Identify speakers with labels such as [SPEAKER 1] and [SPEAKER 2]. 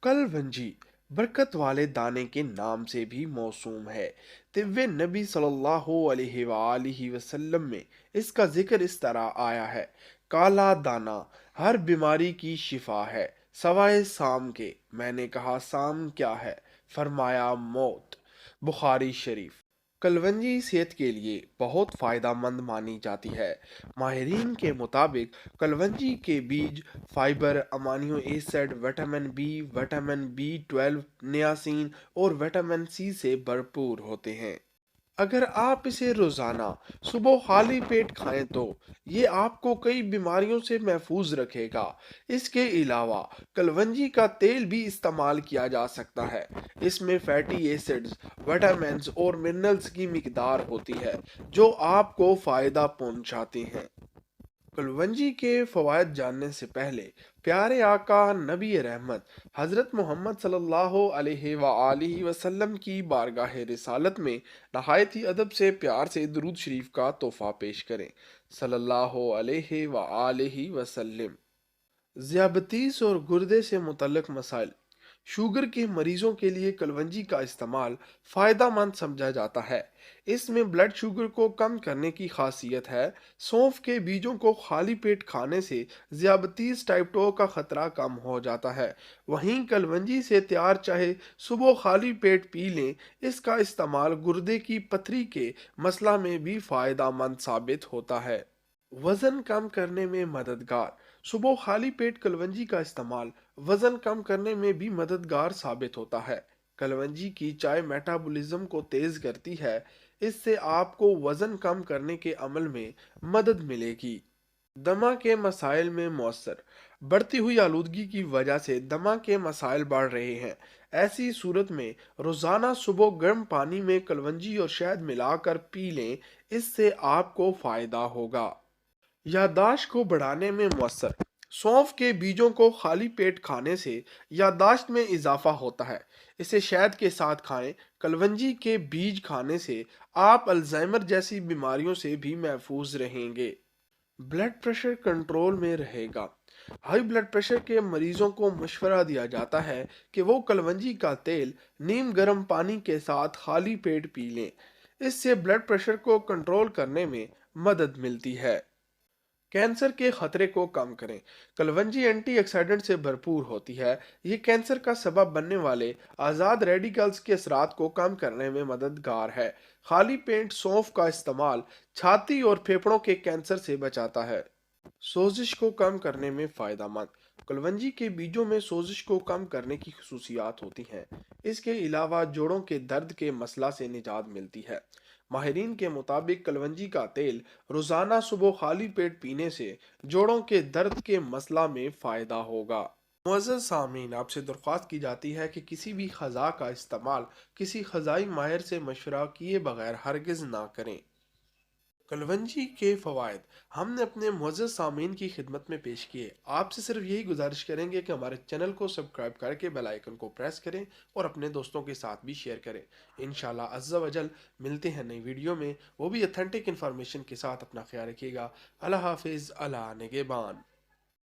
[SPEAKER 1] कलवंजी बरकत वाले दाने के नाम से भी मौसूम है। तिव्वे नबी सल्लल्लाहु अलैहि वसल्लम में इसका जिक्र इस तरह आया है। काला दाना हर बीमारी की शिफा है सवाए साम के। मैंने कहा साम क्या है? फरमाया मौत। बुखारी शरीफ। कलवंजी सेहत के लिए बहुत फ़ायदेमंद मानी जाती है। माहिरीन के मुताबिक कलवंजी के बीज fibre, amino acid, vitamin B, vitamin B 12, niacin और विटामिन सी से भरपूर होते हैं। अगर आप इसे रोज़ाना सुबह खाली पेट खाएं तो ये आपको कई बीमारियों से महफूज रखेगा। इसके अलावा कलवंजी का तेल भी इस्तेमाल किया जा सकता है। इसमें फैटी एसिड्स, विटामिन्स और मिनरल्स की मिकदार होती है जो आपको फ़ायदा पहुंचाते हैं। कुलवंजी के फ़वाइद जानने से पहले प्यारे आका नबी रहमत हज़रत मोहम्मद सल्लल्लाहु अलैहि वसल्लम की बारगाह रिसालत में नहायत ही अदब से प्यार से दुरूद शरीफ का तोहफ़ा पेश करें। सल्लल्लाहु अलैहि वसल्लम। ज़ियाबतीस और गुर्दे से मुतल्लिक मसाइल। शुगर के मरीजों के लिए कलवंजी का इस्तेमाल फ़ायदेमंद समझा जाता है। इसमें ब्लड शुगर को कम करने की खासियत है। सौंफ के बीजों को खाली पेट खाने से ज़ियाबतीस टाइप 2 का ख़तरा कम हो जाता है। वहीं कलवंजी से तैयार चाहे सुबह खाली पेट पी लें। इसका इस्तेमाल गुर्दे की पथरी के मसला में भी फ़ायदेमंद साबित होता है। वज़न कम करने में मददगार। सुबह खाली पेट कलवंजी का इस्तेमाल वज़न कम करने में भी मददगार साबित होता है। कलवंजी की चाय मेटाबॉलिज्म को तेज़ करती है। इससे आपको वज़न कम करने के अमल में मदद मिलेगी। दमा के मसाइल में मौसर। बढ़ती हुई आलूदगी की वजह से दमा के मसाइल बढ़ रहे हैं। ऐसी सूरत में रोज़ाना सुबह गर्म पानी में कलवंजी और शहद मिलाकर पी लें। इससे आपको फ़ायदा होगा। याददाश्त को बढ़ाने में मौसर। सौंफ के बीजों को खाली पेट खाने से याददाश्त में इजाफा होता है। इसे शहद के साथ खाएं। कलवंजी के बीज खाने से आप अल्जाइमर जैसी बीमारियों से भी महफूज रहेंगे। ब्लड प्रेशर कंट्रोल में रहेगा। हाई ब्लड प्रेशर के मरीजों को मशवरा दिया जाता है कि वो कलवंजी का तेल नीम गर्म पानी के साथ खाली पेट पी लें। इससे ब्लड प्रेशर को कंट्रोल करने में मदद मिलती है। कैंसर के खतरे को कम करें। कलवंजी एंटीऑक्सीडेंट से भरपूर होती है। ये कैंसर का सबब बनने वाले आज़ाद रेडिकल्स के असरात को कम करने में मददगार है। खाली पेट सौंफ का इस्तेमाल छाती और फेफड़ों के कैंसर से बचाता है। सोजिश को कम करने में फ़ायदेमंद। कलवंजी के बीजों में सोजिश को कम करने की खसूसियात होती हैं। इसके अलावा जोड़ों के दर्द के मसला से निजात मिलती है। माहिरीन के मुताबिक कलवंजी का तेल रोज़ाना सुबह खाली पेट पीने से जोड़ों के दर्द के मसला में फ़ायदा होगा। मुअज़्ज़ज़ सामीन, आपसे दरख्वास्त की जाती है कि किसी भी ख़ज़ा का इस्तेमाल किसी ख़ज़ाई माहिर से मशवरा किए बगैर हरगिज़ ना करें। कलवंजी के फ़वाइद हमने अपने मुअज़्ज़ज़ सामीन की खिदमत में पेश किए। आपसे सिर्फ यही गुजारिश करेंगे कि हमारे चैनल को सब्सक्राइब करके बेल आइकन को प्रेस करें और अपने दोस्तों के साथ भी शेयर करें। इंशाल्लाह अज़्ज़ा वजल मिलते हैं नई वीडियो में, वो भी अथेंटिक इन्फॉर्मेशन के साथ। अपना ख्याल रखिएगा। अल्लाह हाफिज़। अला निगहबान।